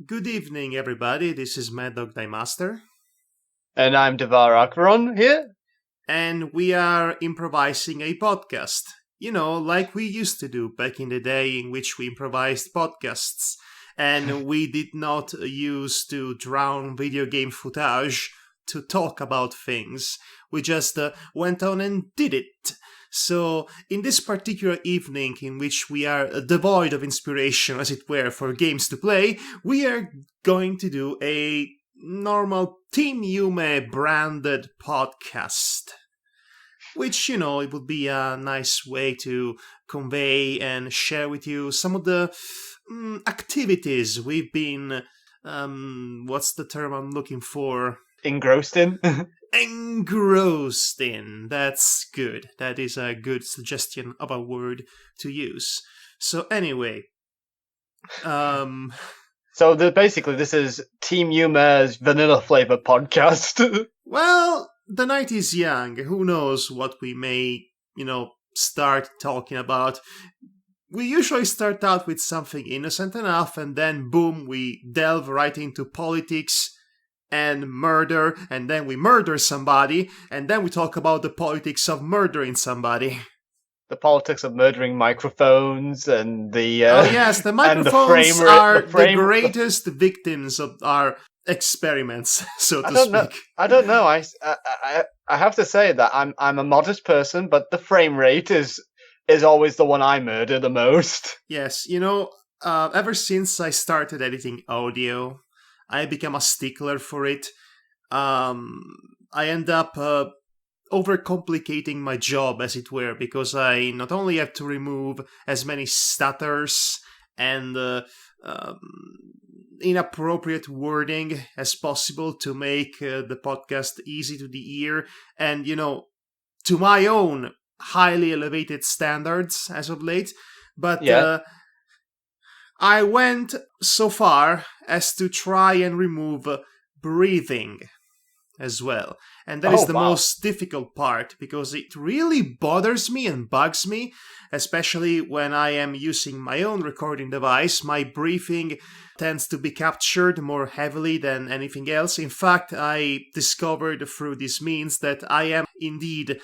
Good evening, everybody. This is Madhog Master. And I'm Devar here. And we are improvising a podcast. You know, like we used to do back in the day in which we improvised podcasts. And we did not use to drown video game footage to talk about things. We just went on and did it. So, in this particular evening in which we are devoid of inspiration, as it were, for games to play, we are going to do a normal Team Yume branded podcast. Which, you know, it would be a nice way to convey and share with you some of the activities we've been, what's the term I'm looking for? Engrossed in? Engrossed in. That's good. That is a good suggestion of a word to use. So anyway, So basically this is Team Yume's vanilla flavor podcast. Well, the night is young. Who knows what we may, start talking about. We usually start out with something innocent enough, and then boom, we delve right into politics and murder, and then we murder somebody, and then we talk about the politics of murdering somebody. The politics of murdering microphones and the... oh yes, the microphones are the greatest victims of our experiments, so to speak. I don't know. I have to say that I'm a modest person, but the frame rate is always the one I murder the most. Yes, ever since I started editing audio, I became a stickler for it. I end up overcomplicating my job, as it were, because I not only have to remove as many stutters and inappropriate wording as possible to make the podcast easy to the ear, and, to my own highly elevated standards as of late, but I went so far as to try and remove breathing as well. And that is the most difficult part, because it really bothers me and bugs me, especially when I am using my own recording device. My breathing tends to be captured more heavily than anything else. In fact, I discovered through this means that I am indeed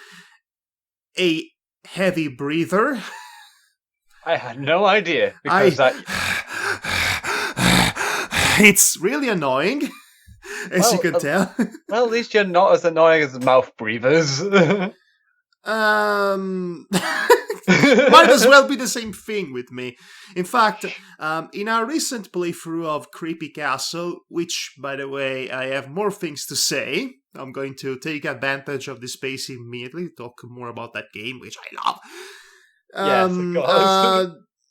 a heavy breather. I had no idea, because it's really annoying, as you can tell. Well, at least you're not as annoying as mouth breathers. Might as well be the same thing with me. In fact, in our recent playthrough of Creepy Castle, which, by the way, I have more things to say, I'm going to take advantage of this space immediately to talk more about that game, which I love. Yes, of course.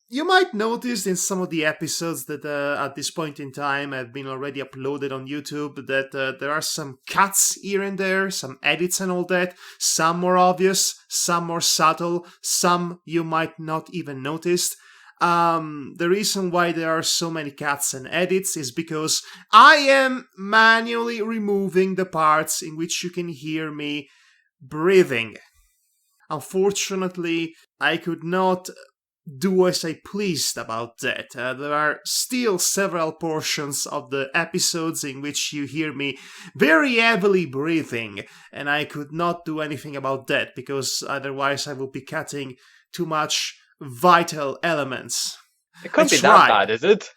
You might notice in some of the episodes that at this point in time have been already uploaded on YouTube that there are some cuts here and there, some edits and all that, some more obvious, some more subtle, some you might not even notice. The reason why there are so many cuts and edits is because I am manually removing the parts in which you can hear me breathing. Unfortunately, I could not do as I pleased about that. There are still several portions of the episodes in which you hear me very heavily breathing, and I could not do anything about that, because otherwise I would be cutting too much vital elements. It couldn't be that bad, is it?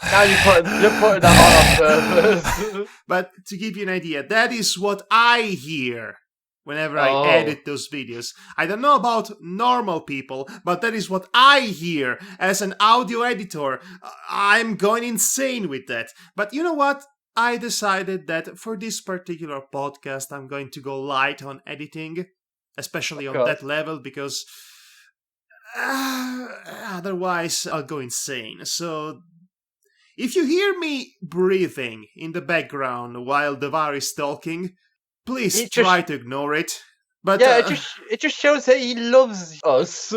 Now you're putting that on purpose. But to give you an idea, that is what I hear whenever I edit those videos. I don't know about normal people, but that is what I hear as an audio editor. I'm going insane with that. But you know what? I decided that for this particular podcast, I'm going to go light on editing, especially on that level, because otherwise I'll go insane. So if you hear me breathing in the background while Devar is talking, please try to ignore it. But it just shows that he loves us.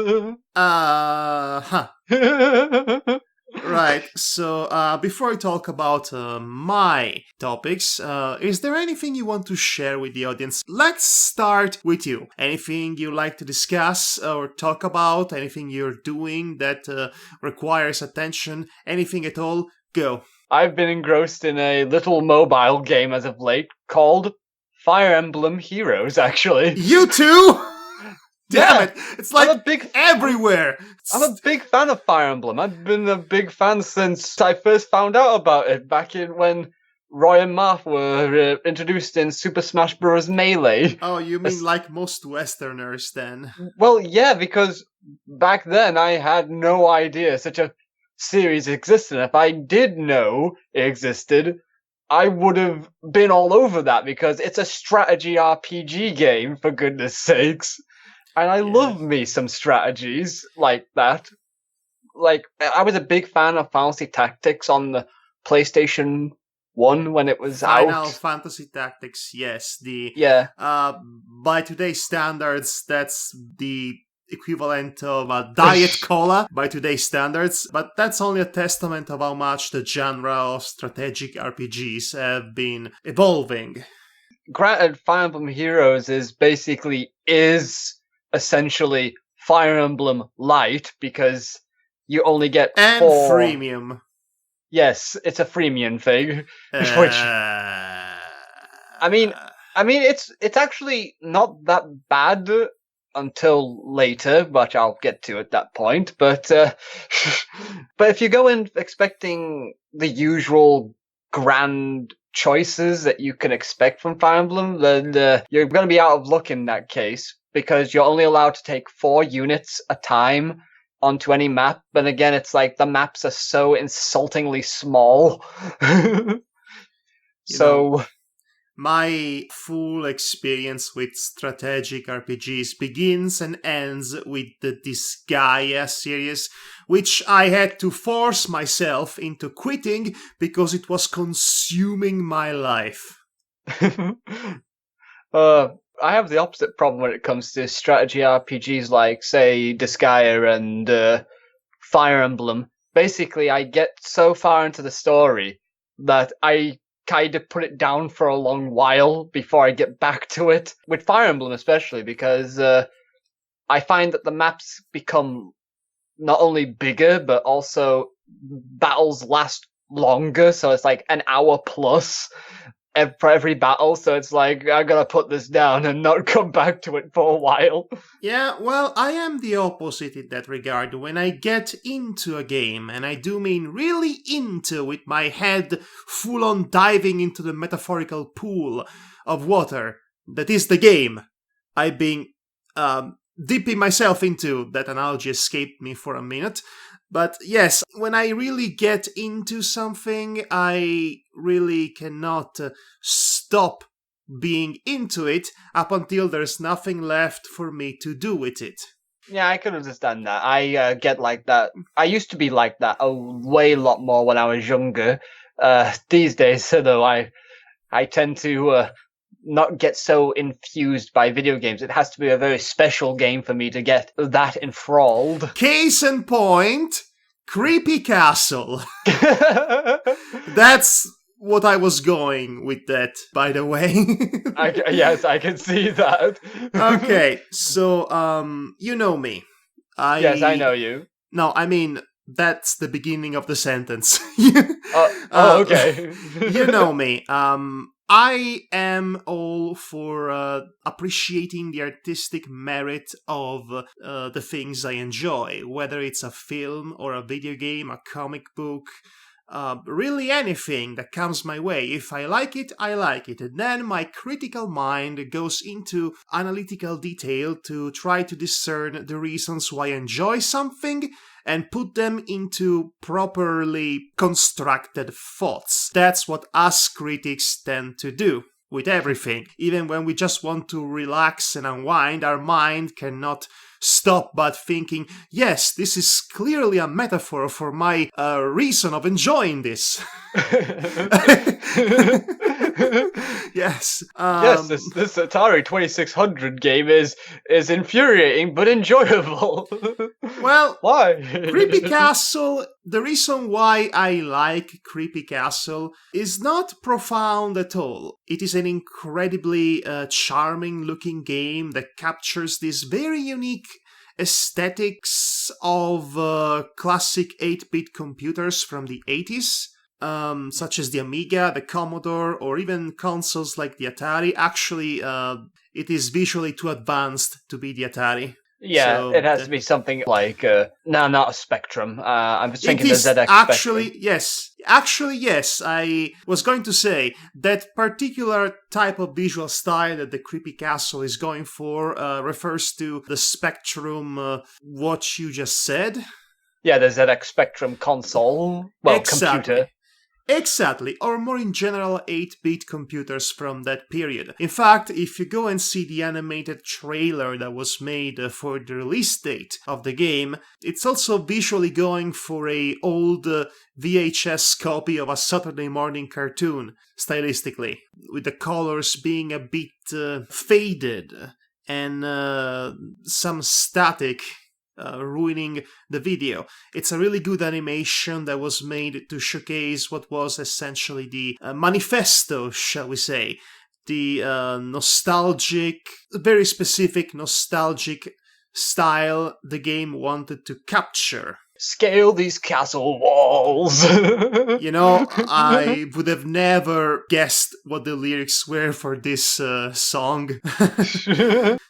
Right. So before I talk about my topics, is there anything you want to share with the audience? Let's start with you. Anything you like to discuss or talk about? Anything you're doing that requires attention? Anything at all? Go. I've been engrossed in a little mobile game as of late called Fire Emblem Heroes, actually. You too? Damn it! It's like everywhere. I'm a big fan of Fire Emblem. I've been a big fan since I first found out about it back in when Roy and Marth were introduced in Super Smash Bros. Melee. Oh, you mean like most Westerners then? Well, yeah, because back then I had no idea such a series existed. If I did know it existed, I would have been all over that because it's a strategy RPG game, for goodness sakes. And I love me some strategies like that. Like, I was a big fan of Fantasy Tactics on the PlayStation 1 when it was out. Final Fantasy Tactics, yes. By today's standards, that's the equivalent of a Diet Cola by today's standards, but that's only a testament of how much the genre of strategic RPGs have been evolving. Granted, Fire Emblem Heroes is essentially Fire Emblem Light because you only get and 4... freemium. Yes, it's a freemium thing. Which I mean, it's actually not that bad until later, but I'll get to at that point. But but if you go in expecting the usual grand choices that you can expect from Fire Emblem, then you're going to be out of luck in that case, because you're only allowed to take 4 units a time onto any map. But again, it's like the maps are so insultingly small. My full experience with strategic RPGs begins and ends with the Disgaea series, which I had to force myself into quitting because it was consuming my life. I have the opposite problem when it comes to strategy RPGs like, say, Disgaea and Fire Emblem. Basically, I get so far into the story that I kind of put it down for a long while before I get back to it. With Fire Emblem especially, because I find that the maps become not only bigger, but also battles last longer, so it's like an hour plus for every battle, so it's like, I gotta put this down and not come back to it for a while. Yeah, well, I am the opposite in that regard. When I get into a game, and I do mean really into, with my head full on diving into the metaphorical pool of water that is the game, I've been dipping myself into. That analogy escaped me for a minute. But yes, when I really get into something, I really cannot stop being into it up until there's nothing left for me to do with it. Yeah, I can understand that. I get like that. I used to be like that a lot more when I was younger. These days, though, I tend to not get so infused by video games. It has to be a very special game for me to get that enthralled. Case in point, Creepy Castle. That's what I was going with that, by the way. Yes, I can see that. Okay, so, you know me. Yes, I know you. No, I mean, that's the beginning of the sentence. Okay. You know me. I am all for appreciating the artistic merit of the things I enjoy, whether it's a film or a video game, a comic book, really anything that comes my way. If I like it, I like it. And then my critical mind goes into analytical detail to try to discern the reasons why I enjoy something and put them into properly constructed thoughts. That's what us critics tend to do with everything. Even when we just want to relax and unwind, our mind cannot stop but thinking, yes, this is clearly a metaphor for my reason of enjoying this. Yes. Yes, this Atari 2600 game is infuriating but enjoyable. Well, Why? Creepy Castle, the reason why I like Creepy Castle is not profound at all. It is an incredibly charming looking game that captures this very unique aesthetics of classic 8-bit computers from the 80s. Such as the Amiga, the Commodore, or even consoles like the Atari. Actually, it is visually too advanced to be the Atari. Yeah, So it has to be something like no, not a Spectrum. I'm just it thinking the is ZX actually Spectrum. yes. Actually, yes. I was going to say that particular type of visual style that the Creepy Castle is going for refers to the Spectrum. What you just said. Yeah, the ZX Spectrum console. Well, computer. Exactly, or more in general 8-bit computers from that period. In fact, if you go and see the animated trailer that was made for the release date of the game, it's also visually going for a old VHS copy of a Saturday morning cartoon, stylistically, with the colors being a bit faded and some static ruining the video. It's a really good animation that was made to showcase what was essentially the manifesto, shall we say, the very specific nostalgic style the game wanted to capture. Scale these castle walls. You know, I would have never guessed what the lyrics were for this song.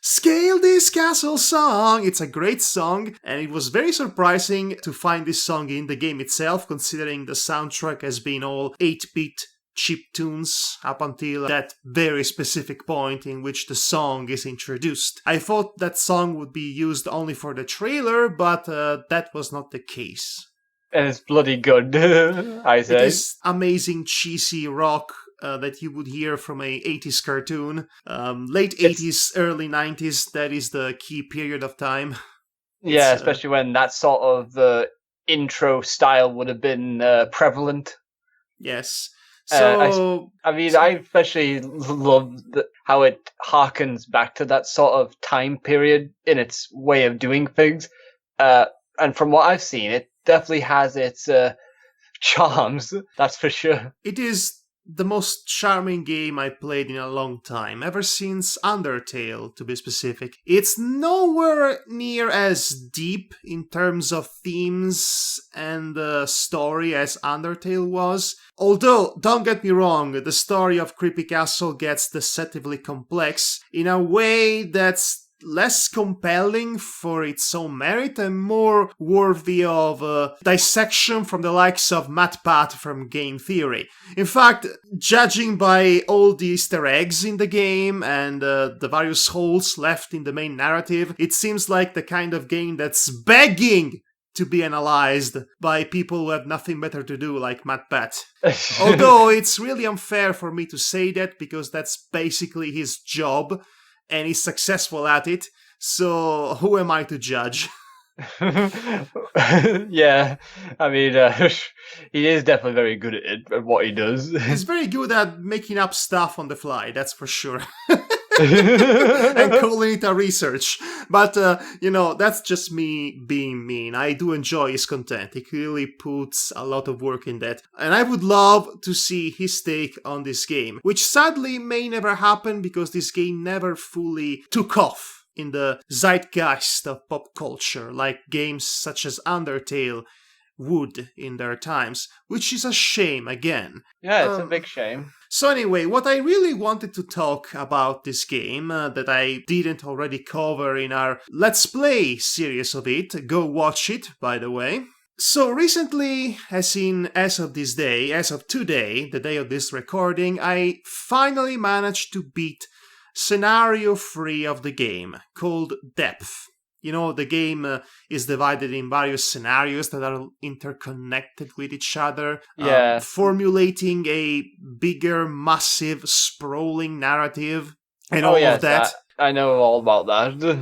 Scale this castle song! It's a great song, and it was very surprising to find this song in the game itself, considering the soundtrack has been all 8-bit chip tunes up until that very specific point in which the song is introduced. I thought that song would be used only for the trailer, but that was not the case. And it's bloody good, I say. It is amazing cheesy rock that you would hear from a 80s cartoon. Late 80s, early 90s, that is the key period of time. Yeah, especially when that sort of intro style would have been prevalent. Yes. So, I especially love how it harkens back to that sort of time period in its way of doing things. And from what I've seen, it definitely has its charms, that's for sure. It is the most charming game I played in a long time, ever since Undertale, to be specific. It's nowhere near as deep in terms of themes and story as Undertale was. Although, don't get me wrong, the story of Creepy Castle gets deceptively complex in a way that's less compelling for its own merit and more worthy of dissection from the likes of MatPat from Game Theory. In fact, judging by all the Easter eggs in the game and the various holes left in the main narrative, it seems like the kind of game that's begging to be analyzed by people who have nothing better to do, like MatPat. Although it's really unfair for me to say that, because that's basically his job, and he's successful at it, so who am I to judge? Yeah, I mean, he is definitely very good at it, at what he does. He's very good at making up stuff on the fly, that's for sure. And calling it a research. But, that's just me being mean. I do enjoy his content. He clearly puts a lot of work in that. And I would love to see his take on this game, which sadly may never happen because this game never fully took off in the zeitgeist of pop culture, like games such as Undertale would in their times, which is a shame again. Yeah, it's a big shame. So anyway, what I really wanted to talk about this game that I didn't already cover in our Let's Play series of it, go watch it, by the way. So recently, as of today, the day of this recording, I finally managed to beat Scenario 3 of the game, called Depth. You know, the game is divided in various scenarios that are interconnected with each other, formulating a bigger, massive, sprawling narrative, and all of that. I know all about that.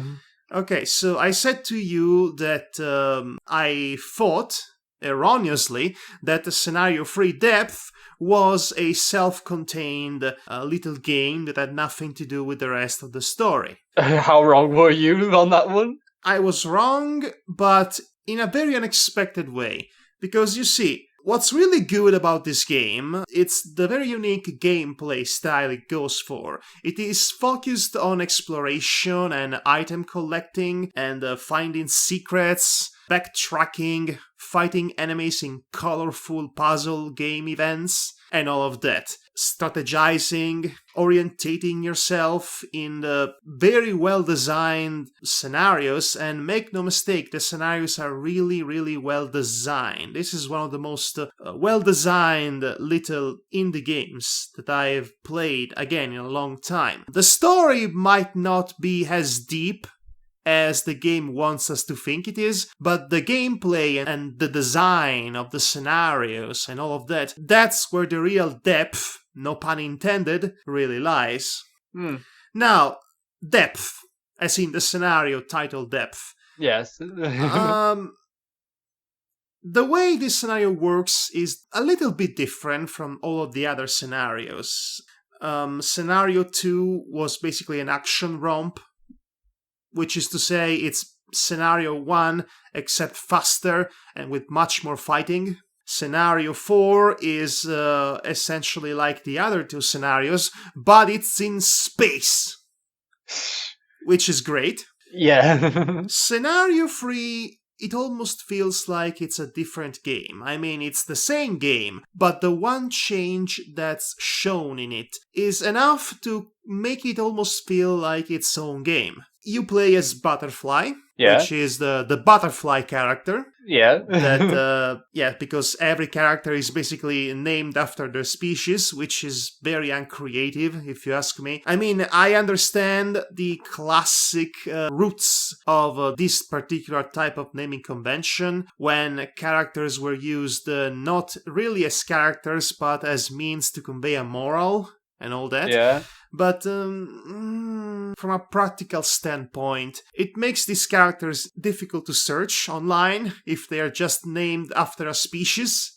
Okay, so I said to you that I thought erroneously, that the scenario-free depth was a self-contained little game that had nothing to do with the rest of the story. How wrong were you on that one? I was wrong, but in a very unexpected way. Because you see, what's really good about this game, it's the very unique gameplay style it goes for. It is focused on exploration and item collecting and finding secrets, backtracking, fighting enemies in colorful puzzle game events, and all of that. Strategizing, orientating yourself in the very well designed scenarios, and make no mistake, the scenarios are really, really well designed. This is one of the most well designed little indie games that I've played, again, in a long time. The story might not be as deep as the game wants us to think it is, but the gameplay and the design of the scenarios and all of that, that's where the real depth, no pun intended, really lies. Now, depth, as in the scenario title depth. Yes. The way this scenario works is a little bit different from all of the other scenarios. Scenario 2 was basically an action romp, which is to say it's scenario 1 except faster and with much more fighting. Scenario 4 is essentially like the other two scenarios, but it's in space, which is great. Yeah. Scenario 3, it almost feels like it's a different game. I mean, it's the same game, but the one change that's shown in it is enough to make it almost feel like its own game. You play as Butterfly, which is the butterfly character. Yeah. Because every character is basically named after their species, which is very uncreative, if you ask me. I mean, I understand the classic roots of this particular type of naming convention, when characters were used not really as characters, but as means to convey a moral and all that. Yeah. But from a practical standpoint, it makes these characters difficult to search online if they are just named after a species.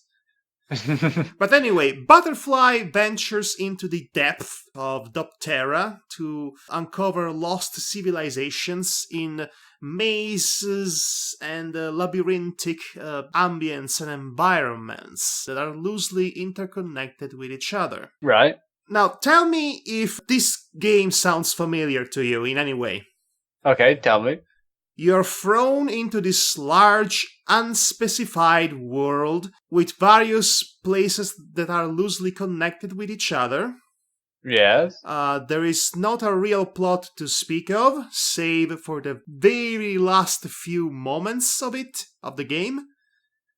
But anyway, Butterfly ventures into the depth of Doptera to uncover lost civilizations in mazes and labyrinthic ambience and environments that are loosely interconnected with each other. Right. Now, tell me if this game sounds familiar to you in any way. Okay, tell me. You're thrown into this large, unspecified world with various places that are loosely connected with each other. Yes. There is not a real plot to speak of, save for the very last few moments of the game.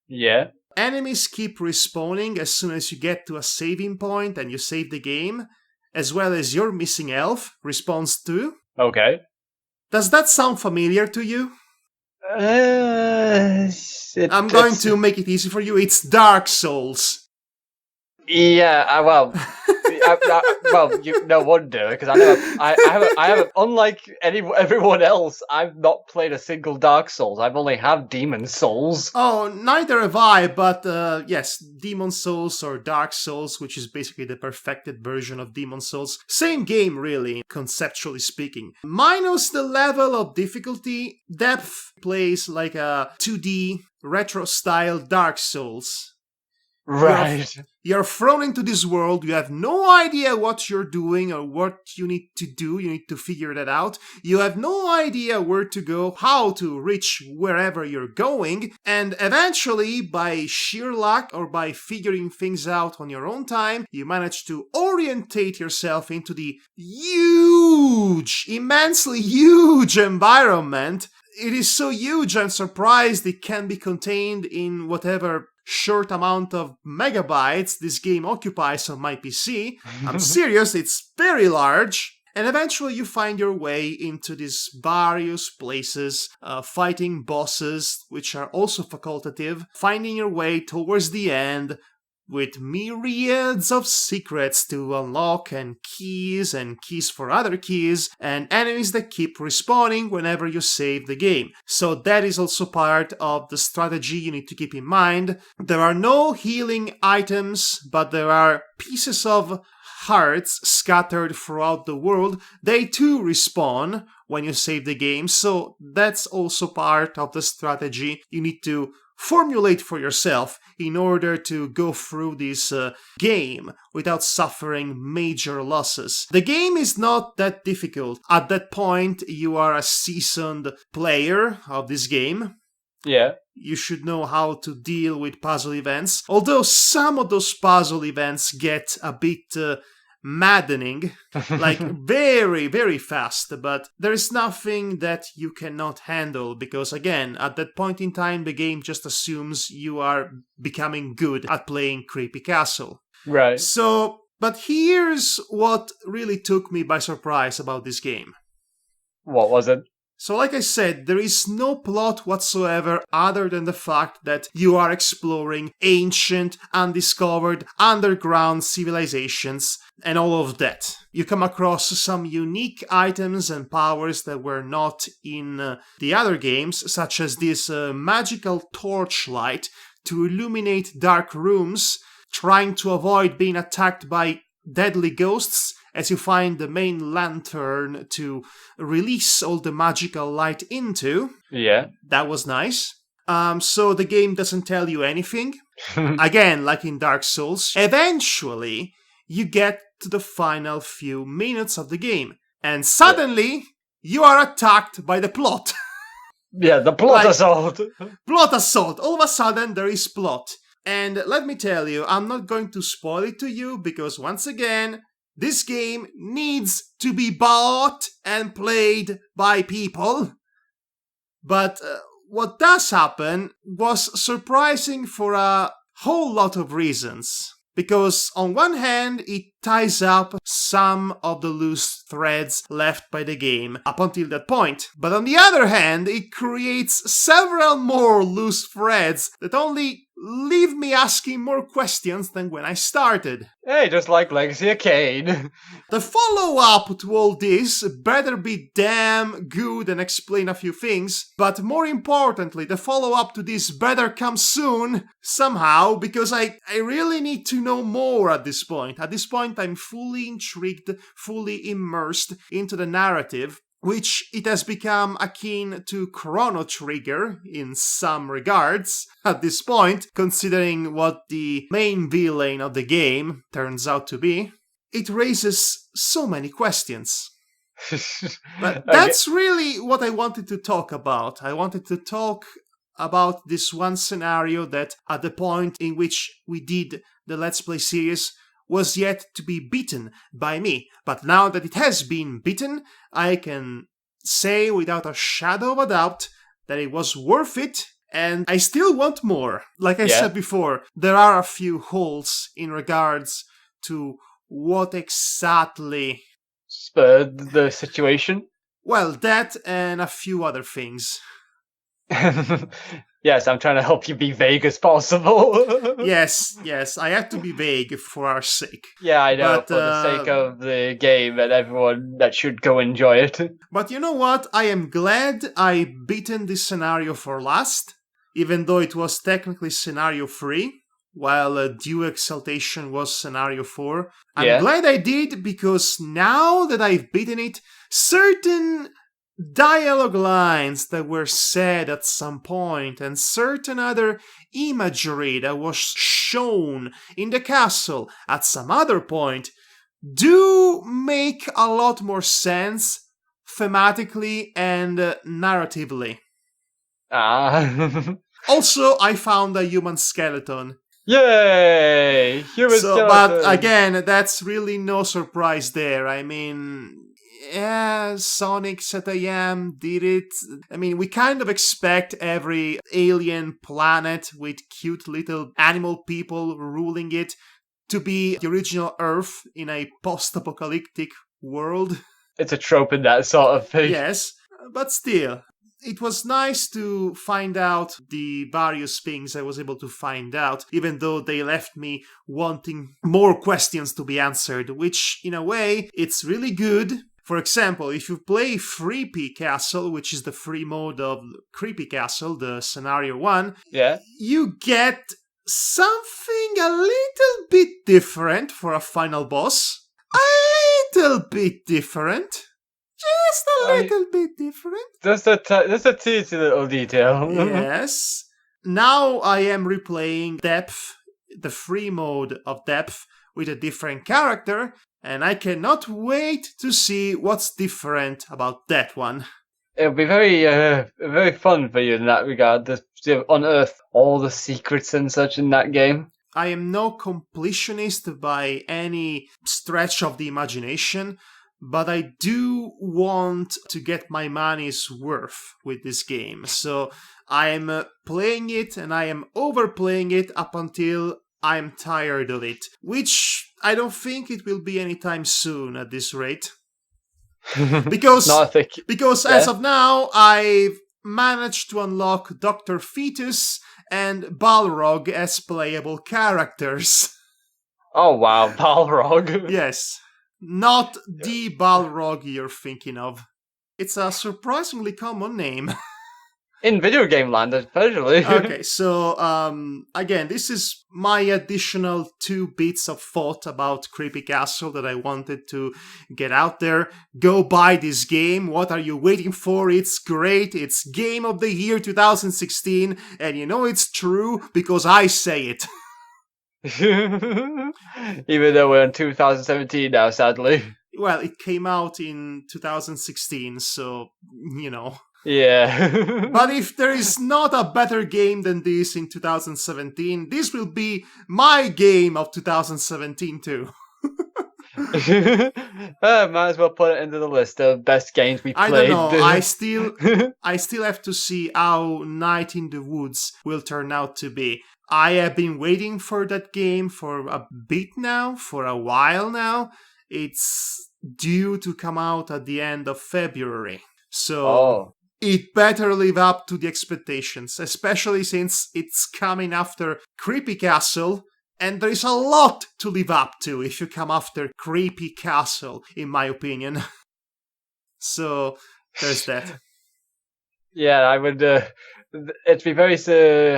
Yeah. Enemies keep respawning as soon as you get to a saving point and you save the game, as well as your missing elf respawns too. Okay. Does that sound familiar to you? I'm going to make it easy for you. It's Dark Souls. Yeah, well, no wonder, because I haven't, unlike everyone else, I've not played a single Dark Souls. I've only had Demon Souls. Oh, neither have I, but yes, Demon Souls or Dark Souls, which is basically the perfected version of Demon Souls. Same game, really, conceptually speaking. Minus the level of difficulty, depth plays like a 2D retro-style Dark Souls. Right. You're thrown into this world, you have no idea what you're doing or what you need to do, you need to figure that out. You have no idea where to go, how to reach wherever you're going, and eventually, by sheer luck or by figuring things out on your own time, you manage to orientate yourself into the huge, immensely huge environment. It is so huge, I'm surprised it can be contained in whatever short amount of megabytes this game occupies on my PC. I'm serious, it's very large. And eventually you find your way into these various places, fighting bosses, which are also facultative, finding your way towards the end, with myriads of secrets to unlock and keys for other keys and enemies that keep respawning whenever you save the game. So that is also part of the strategy you need to keep in mind. There are no healing items, but there are pieces of hearts scattered throughout the world. They too respawn when you save the game, so that's also part of the strategy you need to formulate for yourself in order to go through this game without suffering major losses. The game is not that difficult. At that point, you are a seasoned player of this game. Yeah. You should know how to deal with puzzle events, although some of those puzzle events get a bit maddening, like very, very fast, but there is nothing that you cannot handle because, again, at that point in time, the game just assumes you are becoming good at playing Creepy Castle. Right. So, but here's what really took me by surprise about this game. What was it? So like I said, there is no plot whatsoever other than the fact that you are exploring ancient, undiscovered, underground civilizations and all of that. You come across some unique items and powers that were not in the other games, such as this magical torchlight to illuminate dark rooms, trying to avoid being attacked by deadly ghosts as you find the main lantern to release all the magical light into. Yeah. That was nice. So the game doesn't tell you anything. Again, like in Dark Souls. Eventually, you get to the final few minutes of the game. And suddenly, you are attacked by the plot. Yeah, the plot assault. Plot assault. All of a sudden, there is plot. And let me tell you, I'm not going to spoil it to you because once again, this game needs to be bought and played by people. But what does happen was surprising for a whole lot of reasons. Because on one hand, it ties up some of the loose threads left by the game up until that point. But on the other hand, it creates several more loose threads that only leave me asking more questions than when I started. Hey, just like Legacy of Kain. The follow-up to all this better be damn good and explain a few things, but more importantly, the follow-up to this better come soon, somehow, because I really need to know more at this point. At this point, I'm fully intrigued, fully immersed into the narrative, which it has become akin to Chrono Trigger in some regards at this point, considering what the main villain of the game turns out to be. It raises so many questions. But that's really what I wanted to talk about. I wanted to talk about this one scenario that, at the point in which we did the Let's Play series, was yet to be beaten by me. But now that it has been beaten, I can say without a shadow of a doubt that it was worth it, and I still want more. Like I said before, there are a few holes in regards to what exactly spurred the situation. Well, that and a few other things. Yes, I'm trying to help you be vague as possible. Yes, I have to be vague for our sake. Yeah, I know, but, for the sake of the game and everyone that should go enjoy it. But you know what? I am glad I beaten this scenario for last, even though it was technically scenario 3, while Due Exaltation was scenario 4. I'm glad I did, because now that I've beaten it, certain dialogue lines that were said at some point and certain other imagery that was shown in the castle at some other point do make a lot more sense thematically and narratively. Also, I found a human skeleton. Yay! Human skeleton! But again, that's really no surprise there. I mean, yeah, Sonic Satayam did it. I mean, we kind of expect every alien planet with cute little animal people ruling it to be the original Earth in a post-apocalyptic world. It's a trope in that sort of thing. Yes, but still, it was nice to find out the various things I was able to find out, even though they left me wanting more questions to be answered, which, in a way, it's really good. For example, if you play Creepy Castle, which is the free mode of Creepy Castle, the scenario one, you get something a little bit different for a final boss. A little bit different. Just a little bit different. Just a teensy little detail. Yes. Now I am replaying Depth, the free mode of Depth, with a different character, and I cannot wait to see what's different about that one. It'll be very fun for you in that regard, to unearth all the secrets and such in that game. I am no completionist by any stretch of the imagination, but I do want to get my money's worth with this game. So I am playing it and I am overplaying it up until I'm tired of it, which I don't think it will be anytime soon at this rate. Because as of now, I've managed to unlock Dr. Fetus and Balrog as playable characters. Oh wow, Balrog. Yes. Not the Balrog you're thinking of. It's a surprisingly common name. In video game land, especially. Okay, so, again, this is my additional 2 bits of thought about Creepy Castle that I wanted to get out there. Go buy this game. What are you waiting for? It's great. It's Game of the Year 2016, and you know it's true because I say it. Even though we're in 2017 now, sadly. Well, it came out in 2016, so, you know. Yeah. But if there is not a better game than this in 2017, this will be my game of 2017 too. Might as well put it into the list of best games we played. I don't know. I still have to see how Night in the Woods will turn out to be. I have been waiting for that game for a bit now, for a while now. It's due to come out at the end of February. So it better live up to the expectations, especially since it's coming after Creepy Castle, and there is a lot to live up to if you come after Creepy Castle, in my opinion. So, there's that. Yeah, I would... it'd be very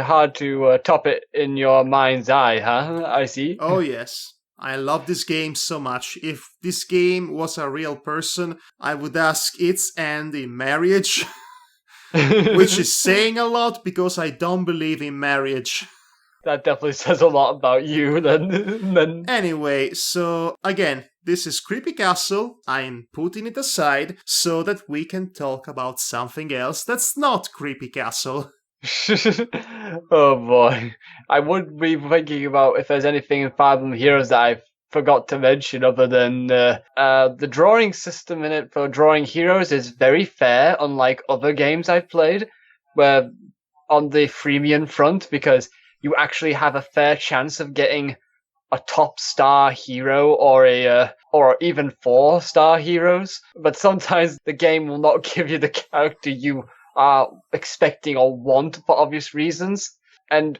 hard to top it in your mind's eye, huh? I see. Oh, yes. I love this game so much. If this game was a real person, I would ask its hand in marriage. Which is saying a lot because I don't believe in marriage. That definitely says a lot about you then. Anyway, so again, this is Creepy Castle. I'm putting it aside so that we can talk about something else that's not Creepy Castle. Oh boy. I would be thinking about if there's anything in Fire Emblem Heroes that I forgot to mention other than the drawing system in it for drawing heroes is very fair, unlike other games I've played, where on the freemium front, because you actually have a fair chance of getting a top star hero or even 4-star heroes, but sometimes the game will not give you the character you are expecting or want for obvious reasons, and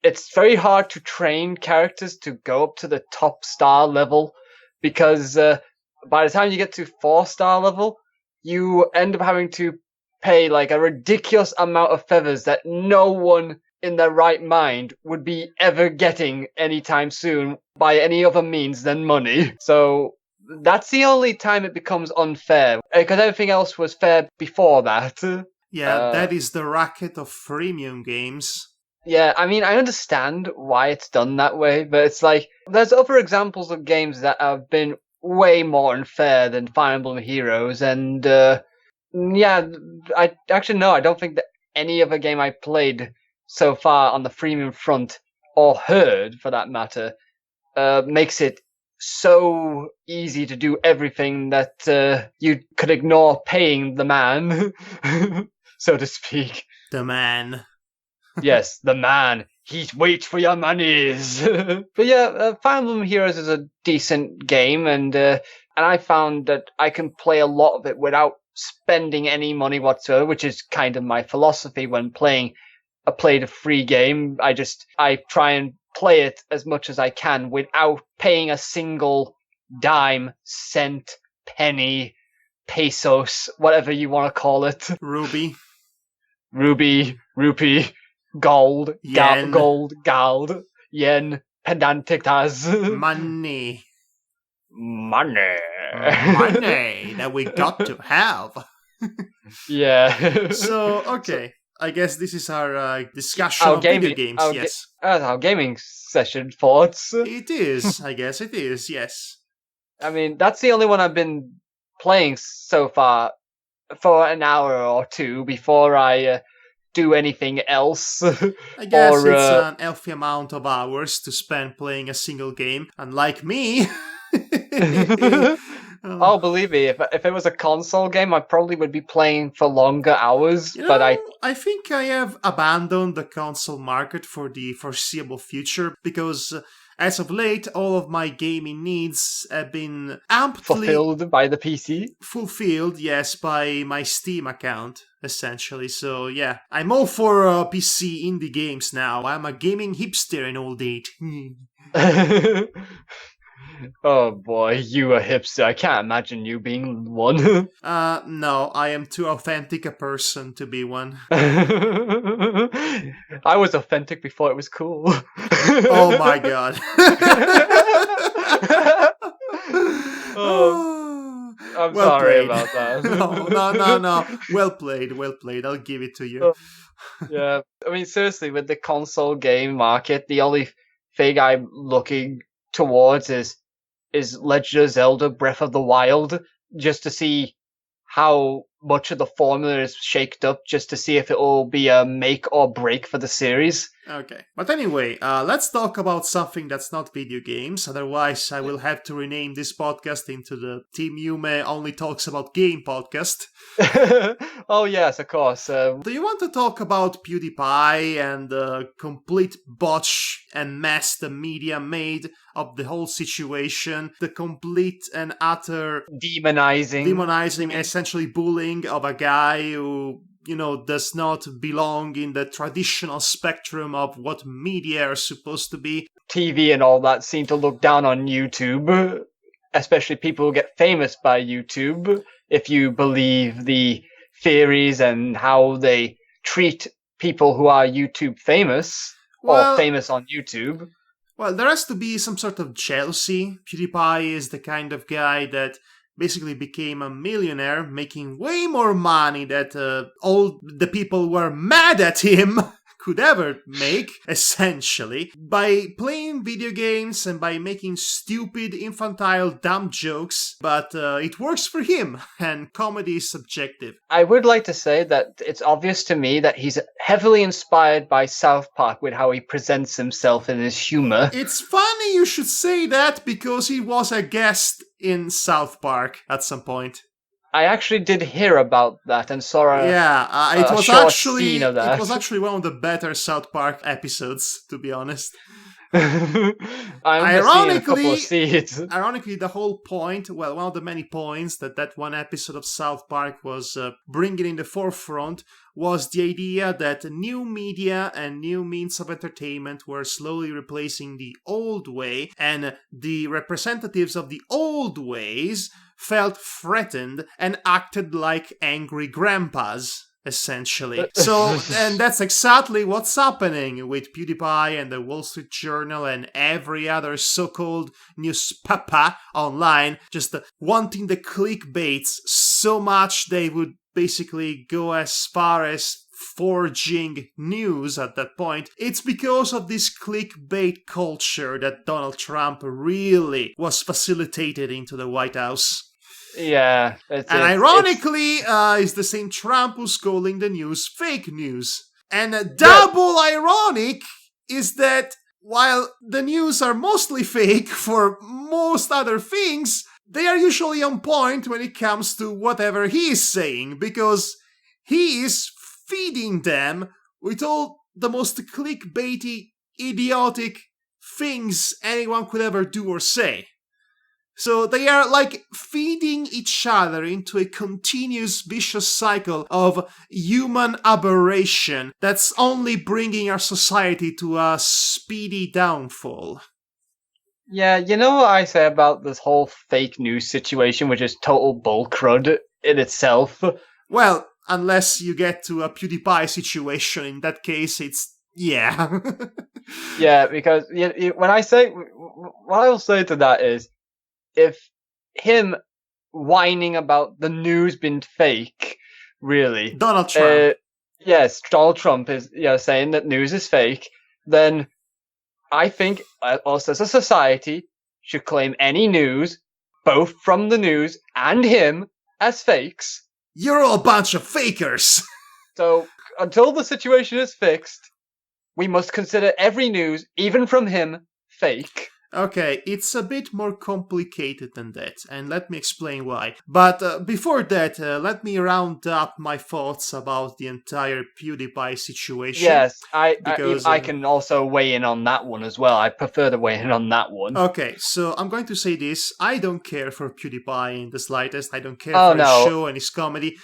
it's very hard to train characters to go up to the top star level because by the time you get to 4-star level, you end up having to pay like a ridiculous amount of feathers that no one in their right mind would be ever getting anytime soon by any other means than money. So that's the only time it becomes unfair, because everything else was fair before that. Yeah, that is the racket of freemium games. Yeah, I mean, I understand why it's done that way, but it's like, there's other examples of games that have been way more unfair than Fire Emblem Heroes, and yeah, I don't think that any other game I played so far on the freemium front, or heard for that matter, makes it so easy to do everything that you could ignore paying the man, so to speak. The man. Yes, the man. He waits for your monies. But yeah, Fire Emblem Heroes is a decent game, and I found that I can play a lot of it without spending any money whatsoever, which is kind of my philosophy when playing a free game. I try and play it as much as I can without paying a single dime, cent, penny, pesos, whatever you want to call it. Ruby. Rupee, gold, Yen. gold, yen, pedantictas. Money. Money. Money that we got to have. Yeah. So, okay. I guess this is our discussion of video games, yes. Our gaming session thoughts. It is, I guess it is, yes. I mean, that's the only one I've been playing so far for an hour or two before I do anything else. I guess it's an healthy amount of hours to spend playing a single game, unlike me. Oh, believe me, if it was a console game, I probably would be playing for longer hours. You know, but I think I have abandoned the console market for the foreseeable future because as of late, all of my gaming needs have been amply fulfilled by the PC. Fulfilled, yes, by my Steam account, essentially. So yeah, I'm all for PC indie games now. I'm a gaming hipster in old age. Oh boy, you a hipster. I can't imagine you being one. No, I am too authentic a person to be one. I was authentic before it was cool. Oh my god. I'm sorry about that. No. Well played. I'll give it to you. Yeah, I mean, seriously, with the console game market, the only thing I'm looking towards is Legend of Zelda Breath of the Wild, just to see how much of the formula is shaked up, just to see if it will be a make or break for the series. Okay. But anyway, let's talk about something that's not video games. Otherwise, I will have to rename this podcast into the Team Yume Only Talks About Game podcast. Oh, yes, of course. Do you want to talk about PewDiePie and the complete botch and mess the media made of the whole situation? The complete and utter demonizing, essentially bullying of a guy who, does not belong in the traditional spectrum of what media are supposed to be. TV and all that seem to look down on YouTube, especially people who get famous by YouTube, if you believe the theories and how they treat people who are YouTube famous, or famous on YouTube. Well, there has to be some sort of jealousy. PewDiePie is the kind of guy that basically became a millionaire, making way more money that all the people who were mad at him could ever make, essentially, by playing video games and by making stupid, infantile, dumb jokes. But it works for him, and comedy is subjective. I would like to say that it's obvious to me that he's heavily inspired by South Park with how he presents himself in his humor. It's funny you should say that, because he was a guest in South Park at some point. I actually did hear about that and saw it was short scene of that. It was actually one of the better South Park episodes, to be honest. Ironically, the whole point, one of the many points that one episode of South Park was bringing in the forefront was the idea that new media and new means of entertainment were slowly replacing the old way, and the representatives of the old ways felt threatened and acted like angry grandpas, essentially. So, and that's exactly what's happening with PewDiePie and the Wall Street Journal and every other so-called news papa online, just wanting the clickbaits so much they would basically go as far as forging news at that point. It's because of this clickbait culture that Donald Trump really was facilitated into the White House. Yeah. Ironically, it's the same Trump who's calling the news fake news. And double ironic is that while the news are mostly fake for most other things, they are usually on point when it comes to whatever he is saying, because he is feeding them with all the most clickbaity, idiotic things anyone could ever do or say. So they are like feeding each other into a continuous vicious cycle of human aberration that's only bringing our society to a speedy downfall. Yeah, you know what I say about this whole fake news situation, which is total bull crud in itself? Well, unless you get to a PewDiePie situation, in that case, it's yeah. Yeah, because when I say, what I will say to that is, if him whining about the news being fake, really, Donald Trump. yes, Donald Trump is saying that news is fake, then I think us as a society should claim any news, both from the news and him, as fakes. You're all a bunch of fakers. So until the situation is fixed, we must consider every news, even from him, fake. Okay, it's a bit more complicated than that, and let me explain why. But before that, let me round up my thoughts about the entire PewDiePie situation. Yes, because I can also weigh in on that one as well. I prefer to weigh in on that one. Okay, so I'm going to say this. I don't care for PewDiePie in the slightest. I don't care for his show and his comedy.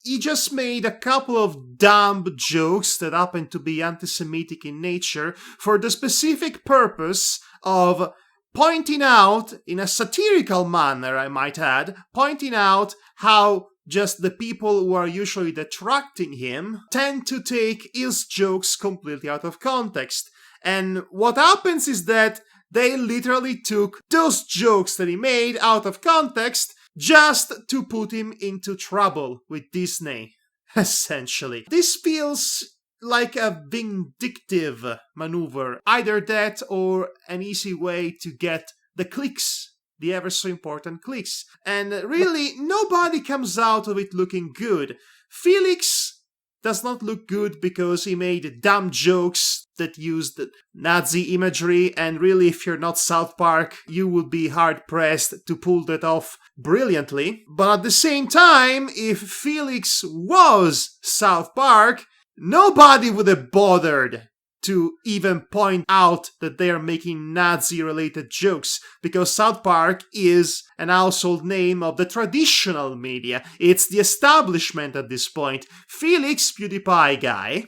He just made a couple of dumb jokes that happen to be anti-Semitic in nature for the specific purpose of pointing out, in a satirical manner, I might add, pointing out how just the people who are usually detracting him tend to take his jokes completely out of context. And what happens is that they literally took those jokes that he made out of context just to put him into trouble with Disney, essentially. This feels like a vindictive maneuver. Either that or an easy way to get the clicks, the ever so important clicks. And really, nobody comes out of it looking good. Felix does not look good because he made dumb jokes that used Nazi imagery, and really, if you're not South Park, you would be hard-pressed to pull that off brilliantly. But at the same time, if Felix was South Park, nobody would have bothered to even point out that they are making Nazi-related jokes, because South Park is an household name of the traditional media. It's the establishment at this point. Felix, PewDiePie guy,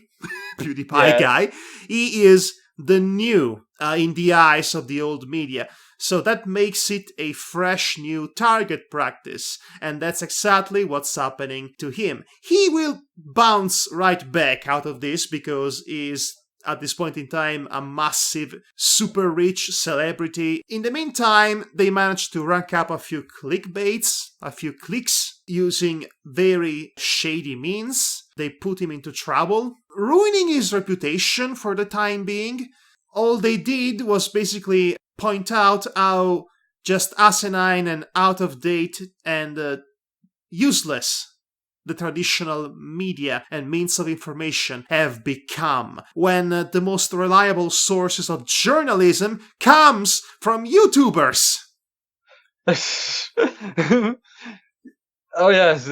guy, he is the new in the eyes of the old media. So that makes it a fresh new target practice, and that's exactly what's happening to him. He will bounce right back out of this because he's, at this point in time, a massive, super rich celebrity. In the meantime, they managed to rank up a few clickbaits, a few clicks, using very shady means. They put him into trouble, ruining his reputation for the time being. All they did was basically point out how just asinine and out of date and useless the traditional media and means of information have become, when the most reliable sources of journalism comes from YouTubers. Oh yes,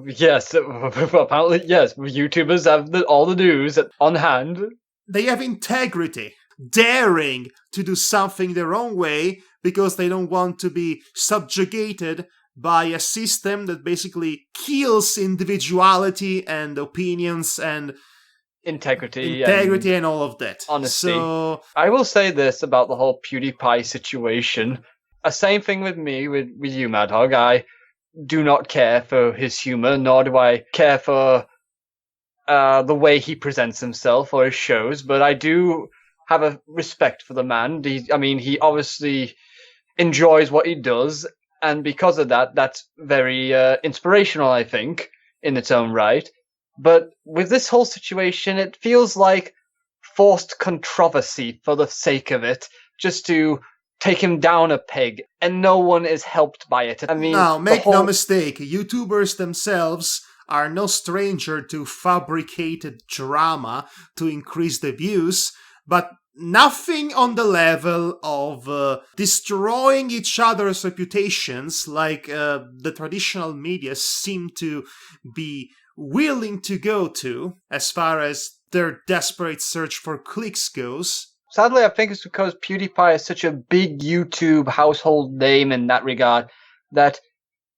yes. Apparently, yes. YouTubers have all the news on hand. They have integrity, daring to do something their own way because they don't want to be subjugated by a system that basically kills individuality and opinions and integrity and all of that. Honesty. So I will say this about the whole PewDiePie situation. Same thing with me, with you, Madhog. I do not care for his humor, nor do I care for the way he presents himself or his shows, but I do have a respect for the man. He obviously enjoys what he does, and because of that, that's very inspirational, I think, in its own right. But with this whole situation, it feels like forced controversy for the sake of it, just to take him down a peg, and no one is helped by it. Now, make no mistake, YouTubers themselves are no stranger to fabricated drama to increase the views, but nothing on the level of destroying each other's reputations like the traditional media seem to be willing to go to as far as their desperate search for clicks goes. Sadly, I think it's because PewDiePie is such a big YouTube household name in that regard that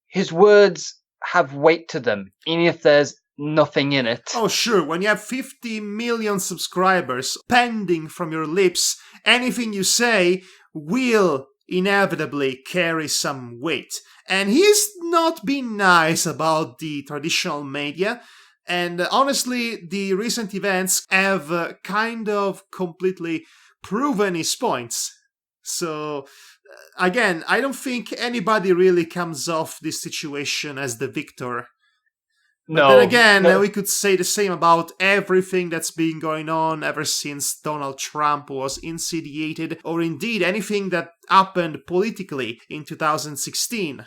his words have weight to them, even if there's nothing in it. Oh, sure, when you have 50 million subscribers pending from your lips, anything you say will inevitably carry some weight. And he's not been nice about the traditional media. And honestly, the recent events have kind of completely proven his points. So, again, I don't think anybody really comes off this situation as the victor. But then again, we could say the same about everything that's been going on ever since Donald Trump was insidiated, or indeed anything that happened politically in 2016.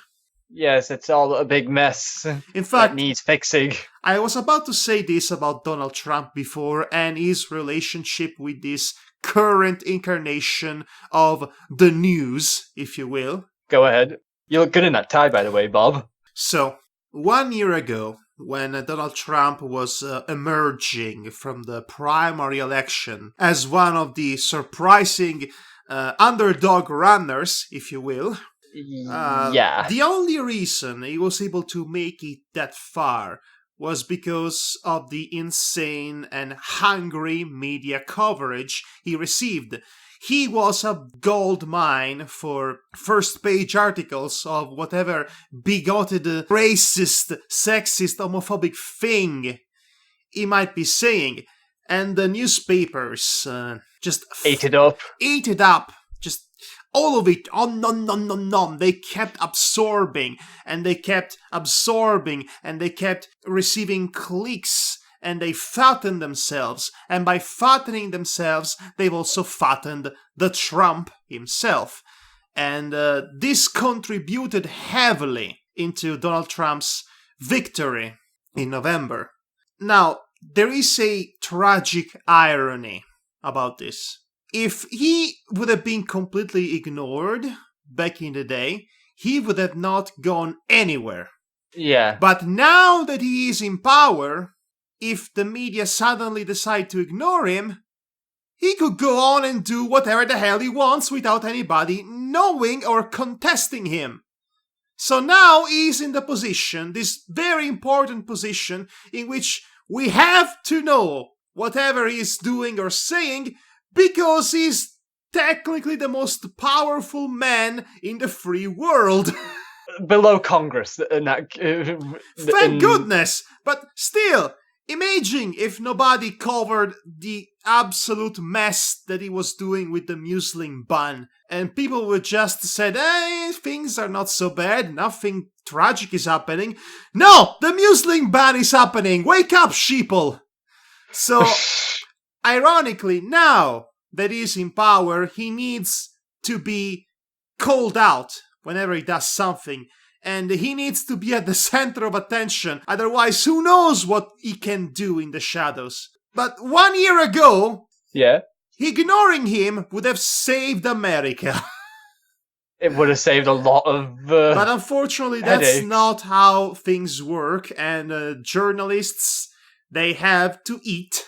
Yes, it's all a big mess. In fact, that needs fixing. I was about to say this about Donald Trump before and his relationship with this current incarnation of the news, if you will. Go ahead. You look good in that tie, by the way, Bob. So, 1 year ago, when Donald Trump was emerging from the primary election as one of the surprising underdog runners, if you will, the only reason he was able to make it that far was because of the insane and hungry media coverage he received. He was a gold mine for first-page articles of whatever bigoted, racist, sexist, homophobic thing he might be saying. And the newspapers just ate it up. Just all of it, on. They kept absorbing, and they kept absorbing, and they kept receiving clicks, and they fattened themselves. And by fattening themselves, they've also fattened the Trump himself. And this contributed heavily into Donald Trump's victory in November. Now, there is a tragic irony about this. If he would have been completely ignored back in the day, he would have not gone anywhere. Yeah. But now that he is in power, if the media suddenly decide to ignore him, he could go on and do whatever the hell he wants without anybody knowing or contesting him. So now he's in the position, this very important position, in which we have to know whatever he's doing or saying, because he's technically the most powerful man in the free world. Below Congress. Thank goodness! But still, imagine if nobody covered the absolute mess that he was doing with the Muslim ban, and people would just said, hey, things are not so bad, nothing tragic is happening. No! The Muslim ban is happening! Wake up, sheeple! So, ironically, now that he's in power, he needs to be called out whenever he does something. And he needs to be at the center of attention. Otherwise, who knows what he can do in the shadows. But 1 year ago, ignoring him would have saved America. It would have saved a lot of But unfortunately, headaches. That's not how things work. And journalists, they have to eat.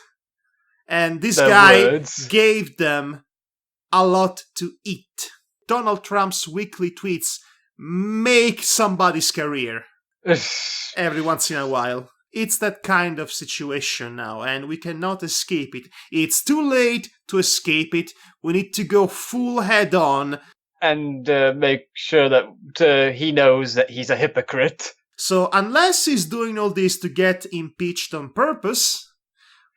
And this guy gave them a lot to eat. Donald Trump's weekly tweets make somebody's career every once in a while. It's that kind of situation now, and we cannot escape it. It's too late to escape it. We need to go full head on. And make sure that he knows that he's a hypocrite. So unless he's doing all this to get impeached on purpose,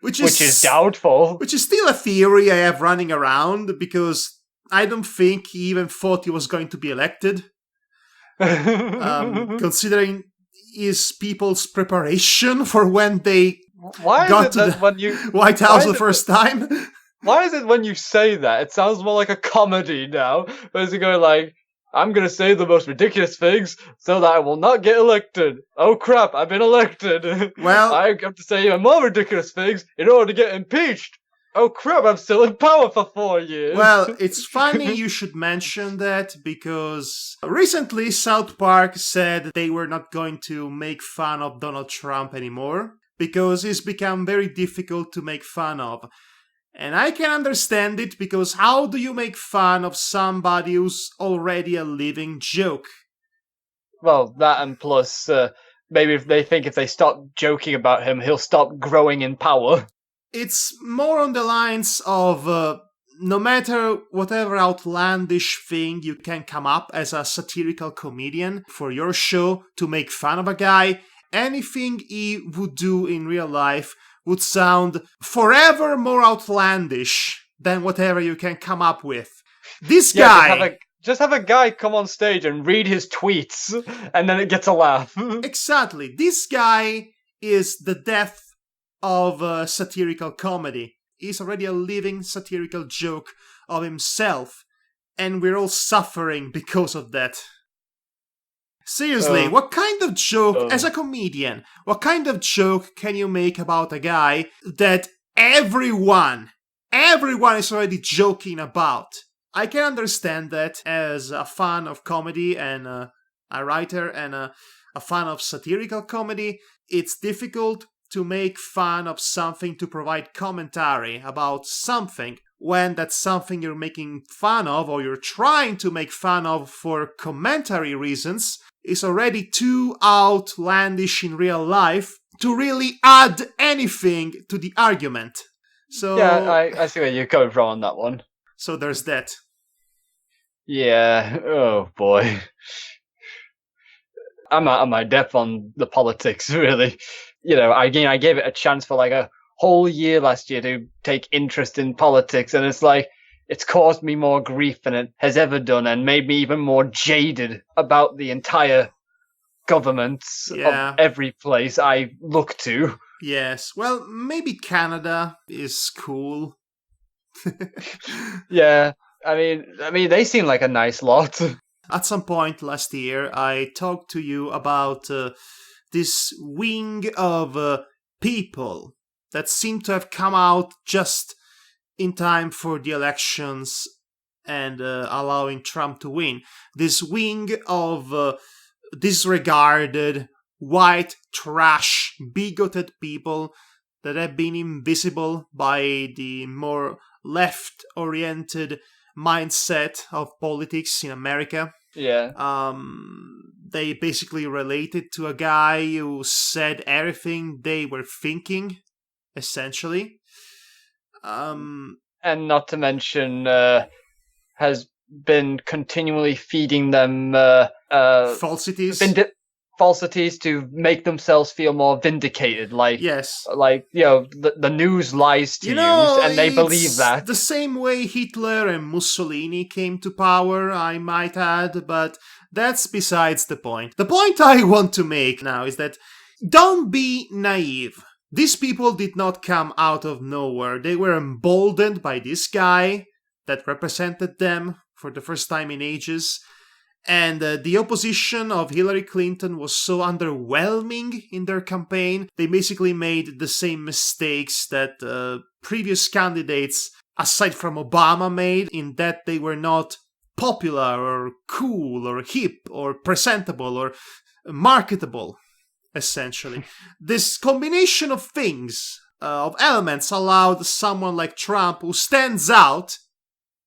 which is doubtful. Which is still a theory I have running around, because I don't think he even thought he was going to be elected. Considering his people's preparation for when they got to the White House the first time. Why is it when you say that, it sounds more like a comedy now? Whereas you go like, I'm going to say the most ridiculous things so that I will not get elected. Oh crap, I've been elected. Well, I have to say even more ridiculous things in order to get impeached. Oh crap, I'm still in power for 4 years. Well, it's funny you should mention that, because recently South Park said they were not going to make fun of Donald Trump anymore, because he's become very difficult to make fun of. And I can understand it, because how do you make fun of somebody who's already a living joke? Well, that and plus, maybe if they stop joking about him, he'll stop growing in power. It's more on the lines of no matter whatever outlandish thing you can come up as a satirical comedian for your show to make fun of a guy, anything he would do in real life would sound forever more outlandish than whatever you can come up with. This guy... Just have a guy come on stage and read his tweets, and then it gets a laugh. Exactly. This guy is the death of satirical comedy. He's already a living satirical joke of himself, and we're all suffering because of that. Seriously, what kind of joke, as a comedian, what kind of joke can you make about a guy that everyone is already joking about? I can understand that as a fan of comedy and a writer and a fan of satirical comedy. It's difficult to make fun of something to provide commentary about something when that's something you're making fun of or you're trying to make fun of for commentary reasons is already too outlandish in real life to really add anything to the argument. So yeah, I see where you're coming from on that one. So there's that. Yeah, oh boy. I'm out of my depth on the politics, really. I gave it a chance for like a whole year last year to take interest in politics, and it's caused me more grief than it has ever done, and made me even more jaded about the entire governments of every place I look to. Yes, well, maybe Canada is cool. Yeah, I mean, they seem like a nice lot. At some point last year, I talked to you about this wing of people that seem to have come out just in time for the elections and allowing Trump to win. This wing of disregarded, white trash, bigoted people that have been invisible by the more left-oriented mindset of politics in America. Yeah. They basically related to a guy who said everything they were thinking, essentially. And not to mention, has been continually feeding them falsities. Falsities to make themselves feel more vindicated. Yes. The news lies to you, and they believe that. The same way Hitler and Mussolini came to power, I might add, but that's besides the point. The point I want to make now is that don't be naive. These people did not come out of nowhere. They were emboldened by this guy that represented them for the first time in ages. And the opposition of Hillary Clinton was so underwhelming in their campaign, they basically made the same mistakes that previous candidates, aside from Obama, made, in that they were not popular or cool or hip or presentable or marketable, essentially. This combination of things, of elements, allowed someone like Trump, who stands out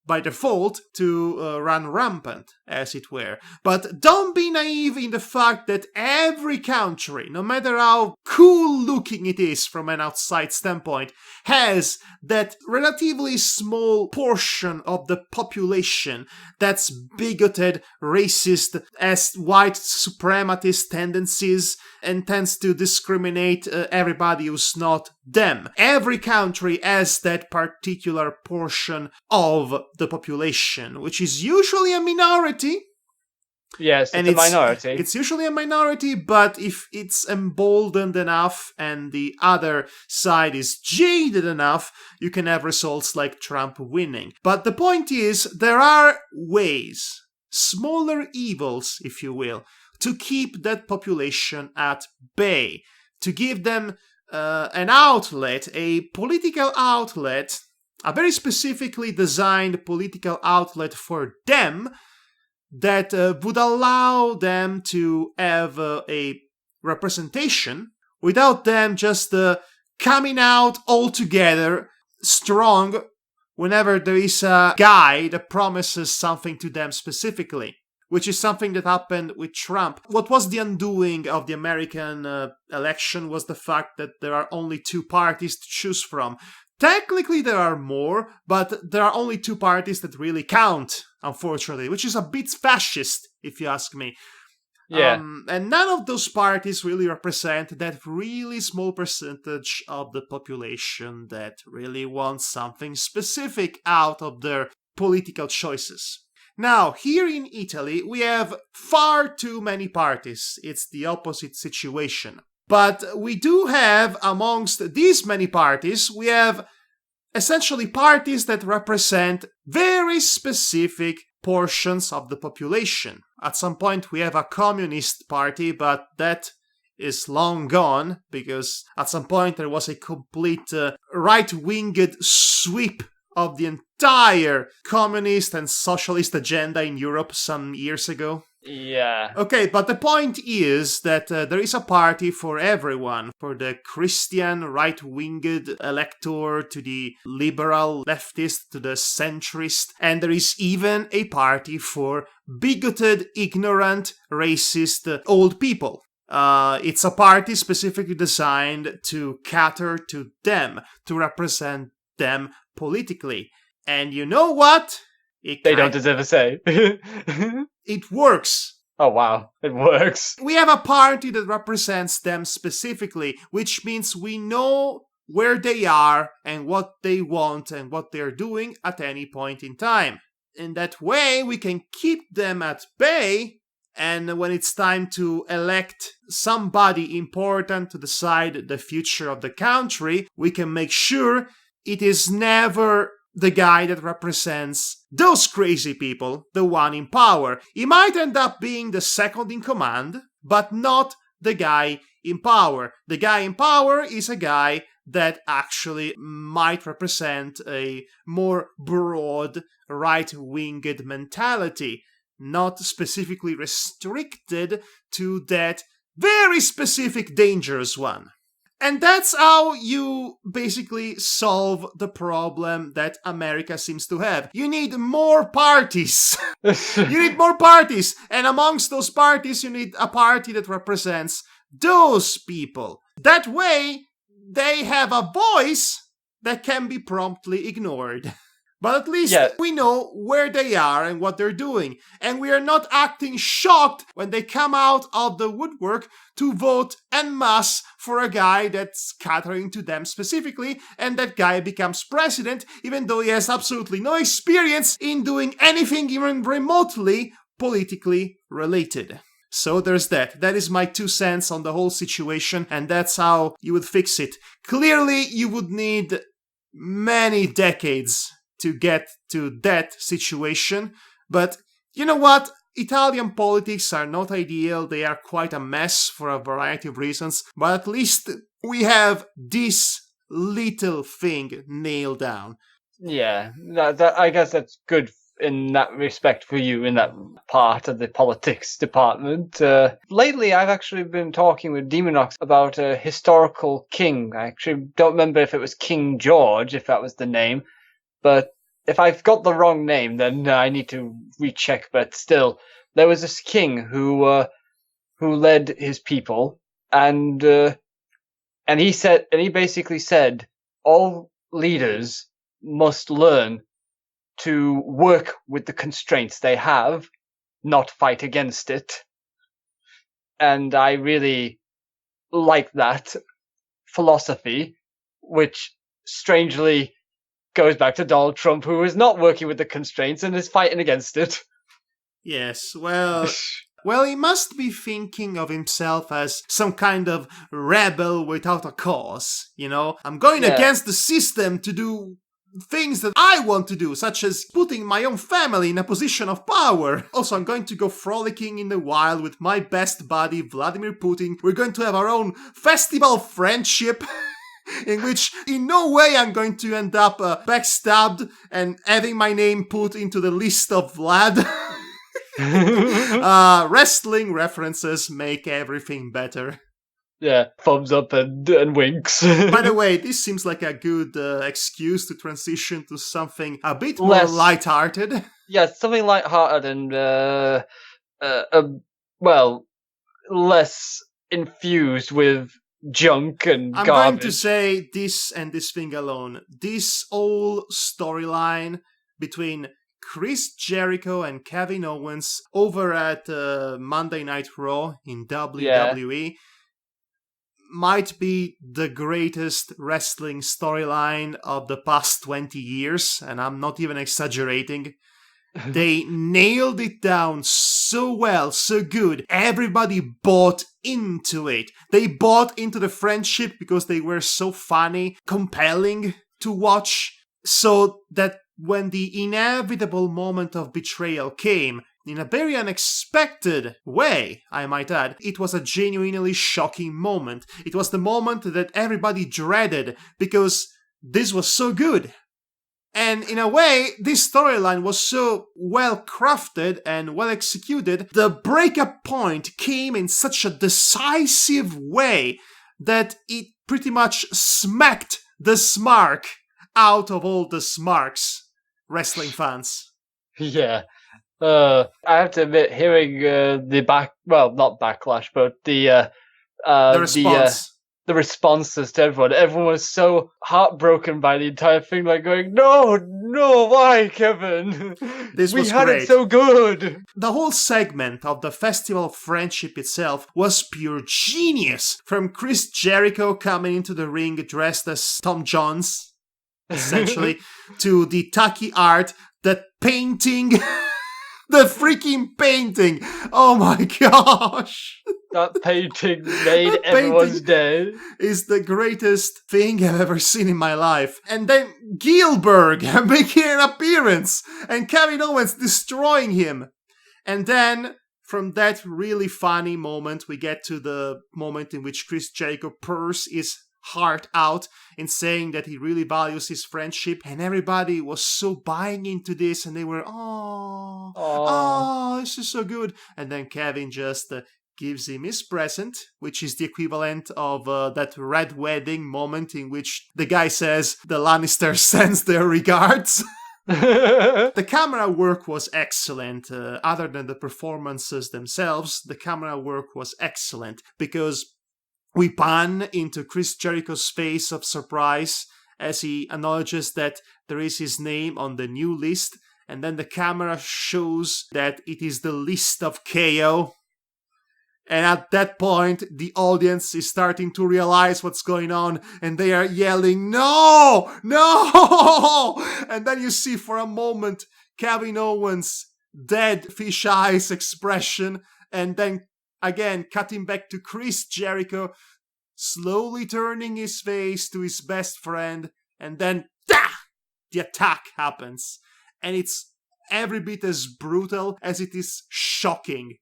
by default, to run rampant, as it were. But don't be naive in the fact that every country, no matter how cool looking it is from an outside standpoint, has that relatively small portion of the population that's bigoted, racist, has white suprematist tendencies, and tends to discriminate everybody who's not them. Every country has that particular portion of the population, which is usually a minority. Yes, it's a minority. It's usually a minority, but if it's emboldened enough and the other side is jaded enough, you can have results like Trump winning. But the point is, there are ways, smaller evils, if you will, to keep that population at bay, to give them an outlet, a political outlet, a very specifically designed political outlet for them that would allow them to have a representation without them just coming out all together strong whenever there is a guy that promises something to them specifically, which is something that happened with Trump. What was the undoing of the American election was the fact that there are only two parties to choose from. Technically, there are more, but there are only two parties that really count, unfortunately, which is a bit fascist, if you ask me. Yeah. And none of those parties really represent that really small percentage of the population that really wants something specific out of their political choices. Now, here in Italy, we have far too many parties. It's the opposite situation. But we do have, amongst these many parties, we have essentially parties that represent very specific portions of the population. At some point, we have a communist party, but that is long gone, because at some point there was a complete right-winged sweep of the entire communist and socialist agenda in Europe some years ago. Yeah. Okay, but the point is that there is a party for everyone, for the Christian right-winged elector, to the liberal leftist, to the centrist, and there is even a party for bigoted, ignorant, racist old people. It's a party specifically designed to cater to them, to represent them politically. And you know what? They don't deserve a say. It works. Oh, wow. It works. We have a party that represents them specifically, which means we know where they are and what they want and what they're doing at any point in time. In that way, we can keep them at bay, and when it's time to elect somebody important to decide the future of the country, we can make sure it is never the guy that represents those crazy people, the one in power. He might end up being the second in command, but not the guy in power. The guy in power is a guy that actually might represent a more broad right-winged mentality, not specifically restricted to that very specific dangerous one. And that's how you basically solve the problem that America seems to have. You need more parties. You need more parties. And amongst those parties, you need a party that represents those people. That way, they have a voice that can be promptly ignored. But at least we know where they are and what they're doing. And we are not acting shocked when they come out of the woodwork to vote en masse for a guy that's catering to them specifically, and that guy becomes president, even though he has absolutely no experience in doing anything even remotely politically related. So there's that. That is my 2 cents on the whole situation, and that's how you would fix it. Clearly, you would need many decades to get to that situation. But you know what? Italian politics are not ideal. They are quite a mess for a variety of reasons. But at least we have this little thing nailed down. Yeah, I guess that's good in that respect for you in that part of the politics department. Lately, I've actually been talking with Demonox about a historical king. I actually don't remember if it was King George, if that was the name. But if I've got the wrong name, then I need to recheck. But still, there was this king who led his people, and he basically said all leaders must learn to work with the constraints they have, not fight against it. And I really like that philosophy, which strangely goes back to Donald Trump, who is not working with the constraints and is fighting against it. Yes, well, he must be thinking of himself as some kind of rebel without a cause, you know? I'm going against the system to do things that I want to do, such as putting my own family in a position of power. Also, I'm going to go frolicking in the wild with my best buddy, Vladimir Putin. We're going to have our own festival of friendship. In which, in no way, I'm going to end up backstabbed and having my name put into the list of Vlad. Wrestling references make everything better. Yeah, thumbs up and winks. By the way, this seems like a good excuse to transition to something a bit more Less, lighthearted. yeah, something light-hearted and well, less infused with junk and I'm garbage. going to say this and this thing alone. This whole storyline between Chris Jericho and Kevin Owens over at Monday Night Raw in WWE might be the greatest wrestling storyline of the past 20 years, and I'm not even exaggerating. They nailed it down so well, so good. Everybody bought into it. They bought into the friendship because they were so funny, compelling to watch, so that when the inevitable moment of betrayal came, in a very unexpected way, I might add, it was a genuinely shocking moment. It was the moment that everybody dreaded because this was so good. And in a way, this storyline was so well crafted and well executed. The breakup point came in such a decisive way that it pretty much smacked the smark out of all the smarks, wrestling fans. Yeah. I have to admit, hearing not backlash, but the response. The responses to everyone was so heartbroken by the entire thing, like going, no, why, Kevin? This we was had great. it so good. The whole segment of the Festival of Friendship itself was pure genius. From Chris Jericho coming into the ring dressed as Tom Jones, essentially, to the tacky art, the painting, the freaking painting. Oh my gosh. That painting made everyone's day. Is the greatest thing I've ever seen in my life. And then Gilbert making an appearance and Kevin Owens destroying him. And then from that really funny moment, we get to the moment in which Chris Jericho pours his heart out in saying that he really values his friendship, and everybody was so buying into this, and they were, oh, this is so good. And then Kevin just gives him his present, which is the equivalent of that red wedding moment in which the guy says the Lannister sends their regards. The camera work was excellent. Other than the performances themselves, the camera work was excellent because we pan into Chris Jericho's face of surprise as he acknowledges that there is his name on the new list, and then the camera shows that it is the list of KO. And at that point, the audience is starting to realize what's going on, and they are yelling, no! No! And then you see for a moment Kevin Owens' dead fish eyes expression, and then again cutting back to Chris Jericho, slowly turning his face to his best friend, and then the attack happens. And it's every bit as brutal as it is shocking.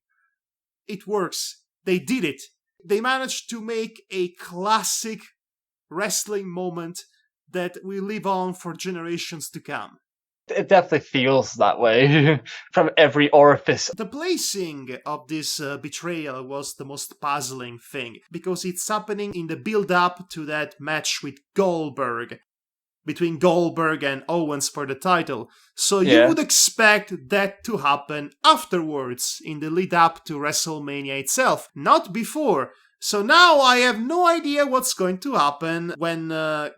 It works. They did it. They managed to make a classic wrestling moment that will live on for generations to come. It definitely feels that way from every orifice. The placing of this betrayal was the most puzzling thing, because it's happening in the build-up to that match with Goldberg, between Goldberg and Owens for the title. So you would expect that to happen afterwards, in the lead up to WrestleMania itself, not before. So now I have no idea what's going to happen when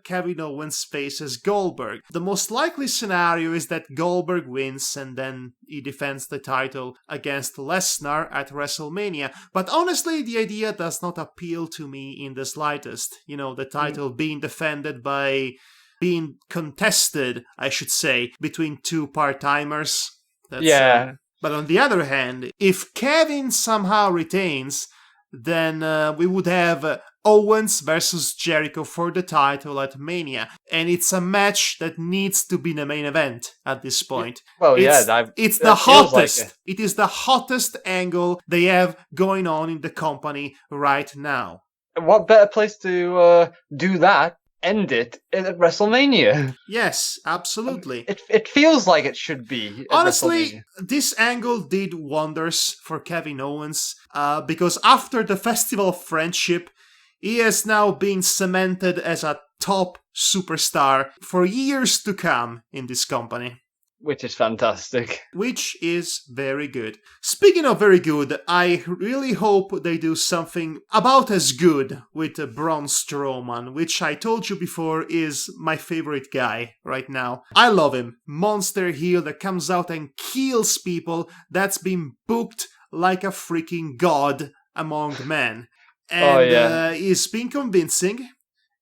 Kevin Owens faces Goldberg. The most likely scenario is that Goldberg wins and then he defends the title against Lesnar at WrestleMania. But honestly, the idea does not appeal to me in the slightest. You know, the title being defended by... being contested, I should say, between two part-timers. But on the other hand, if Kevin somehow retains, then we would have Owens versus Jericho for the title at Mania. And it's a match that needs to be the main event at this point. It's the hottest. It is the hottest angle they have going on in the company right now. What better place to do that? End it at WrestleMania. Yes, absolutely. It feels like it should be. Honestly, this angle did wonders for Kevin Owens because after the Festival of Friendship, He has now been cemented as a top superstar for years to come in this company. Which is fantastic. Which is very good. Speaking of very good, I really hope they do something about as good with Braun Strowman, which I told you before is my favorite guy right now. I love him. Monster heel that comes out and kills people, that's been booked like a freaking god among men. And he's been convincing,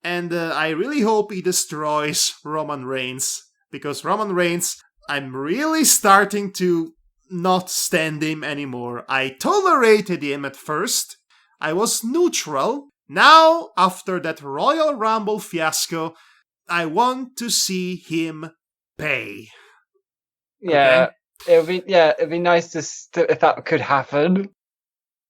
and I really hope he destroys Roman Reigns, because Roman Reigns, I'm really starting to not stand him anymore. I tolerated him at first. I was neutral. Now, after that Royal Rumble fiasco, I want to see him pay. Yeah, okay? It'd be nice if that could happen.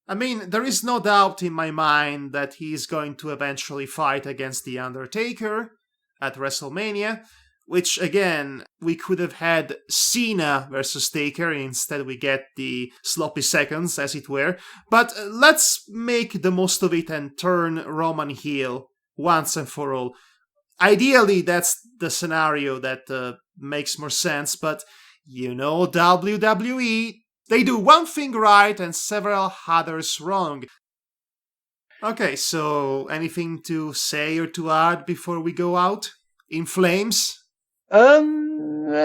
I mean, there is no doubt in my mind that he's going to eventually fight against The Undertaker at WrestleMania. Which, again, we could have had Cena versus Taker, instead we get the sloppy seconds, as it were. But let's make the most of it and turn Roman heel once and for all. Ideally, that's the scenario that makes more sense, but you know WWE, they do one thing right and several others wrong. Okay, so anything to say or to add before we go out? In flames? Only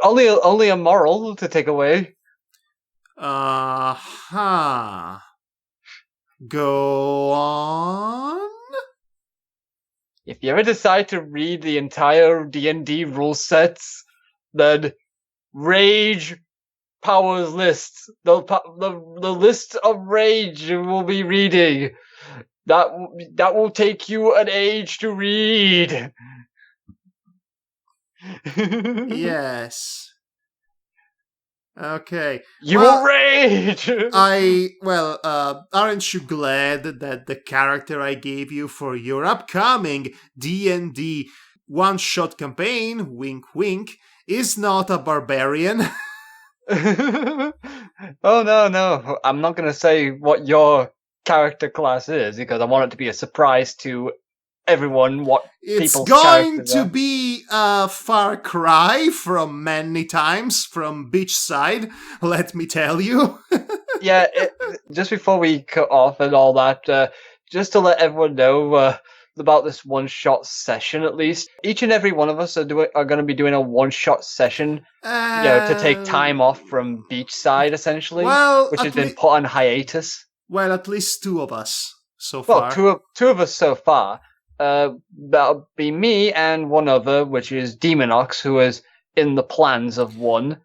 a moral to take away. Go on. If you ever decide to read the entire D&D rule sets, then Rage Powers list, the list of Rage you will be reading. That will take you an age to read. Yes. Okay. You will rage! Aren't you glad that the character I gave you for your upcoming D&D one-shot campaign, wink wink, is not a barbarian? Oh, no. I'm not going to say what your character class is, because I want it to be a surprise to everyone what people's characters are. It's going to be a far cry from many times from Beachside, let me tell you. Yeah, just before we cut off and all that, just to let everyone know about this one-shot session, at least. Each and every one of us are going to be doing a one-shot session, to take time off from Beachside, essentially, which has been put on hiatus. Well, at least two of us so far. Well, two of us so far. That'll be me and one other, which is Demonox, who is in the plans of one.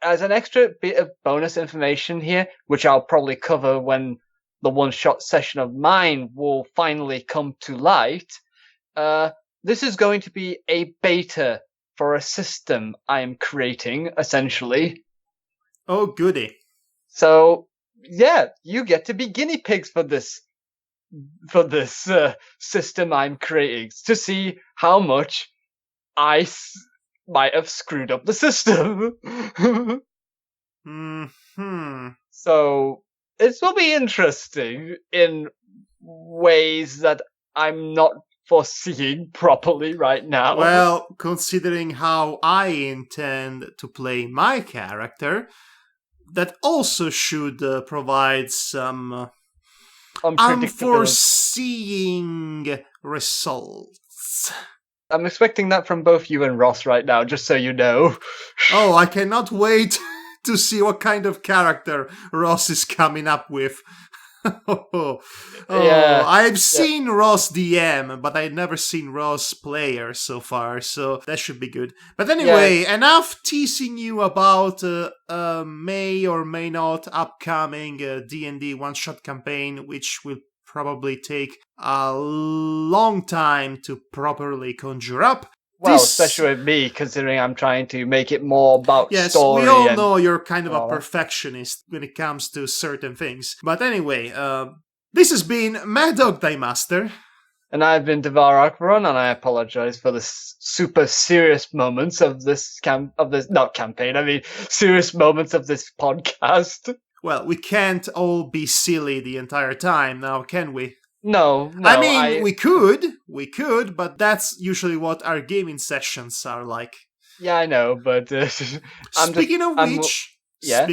As an extra bit of bonus information here, which I'll probably cover when the one-shot session of mine will finally come to light, this is going to be a beta for a system I am creating, essentially. Oh, goody. So, yeah, you get to be guinea pigs for this system I'm creating, to see how much I might have screwed up the system. So it will be interesting in ways that I'm not foreseeing properly right now. Well, considering how I intend to play my character, that also should provide some unforeseeing results. I'm expecting that from both you and Ross right now, just so you know. Oh, I cannot wait to see what kind of character Ross is coming up with. Yeah, I've seen Ross DM, but I've never seen Ross player so far, so that should be good. But anyway, enough teasing you about may or may not upcoming D&D one-shot campaign, which will probably take a long time to properly conjure up. Well, especially with me, considering I'm trying to make it more about story. Yes, we all know you're kind of a perfectionist when it comes to certain things. But anyway, this has been Madhog Master. And I've been Devar Akbaron, and I apologize for the super serious moments of this serious moments of this podcast. Well, we can't all be silly the entire time now, can we? No, I no, mean, we could, but that's usually what our gaming sessions are like. Yeah, I know, but Speaking of I'm, which, yeah.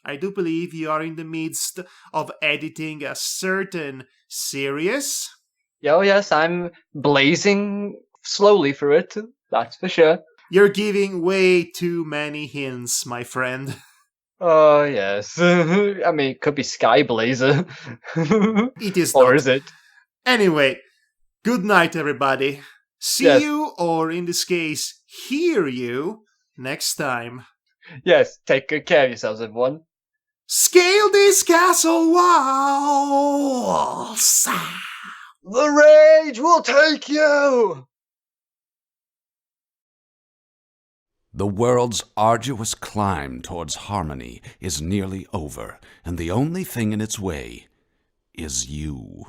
I do believe you are in the midst of editing a certain series. Oh, yes, I'm blazing slowly for it. That's for sure. You're giving way too many hints, my friend. Oh, yes. I mean, it could be Sky Blazer. It is Or not. is it? Anyway, good night, everybody. See Yes. you, or in this case, hear you, next time. Yes, take good care of yourselves, everyone. Scale these castle walls! The rage will take you! The world's arduous climb towards harmony is nearly over, and the only thing in its way is you.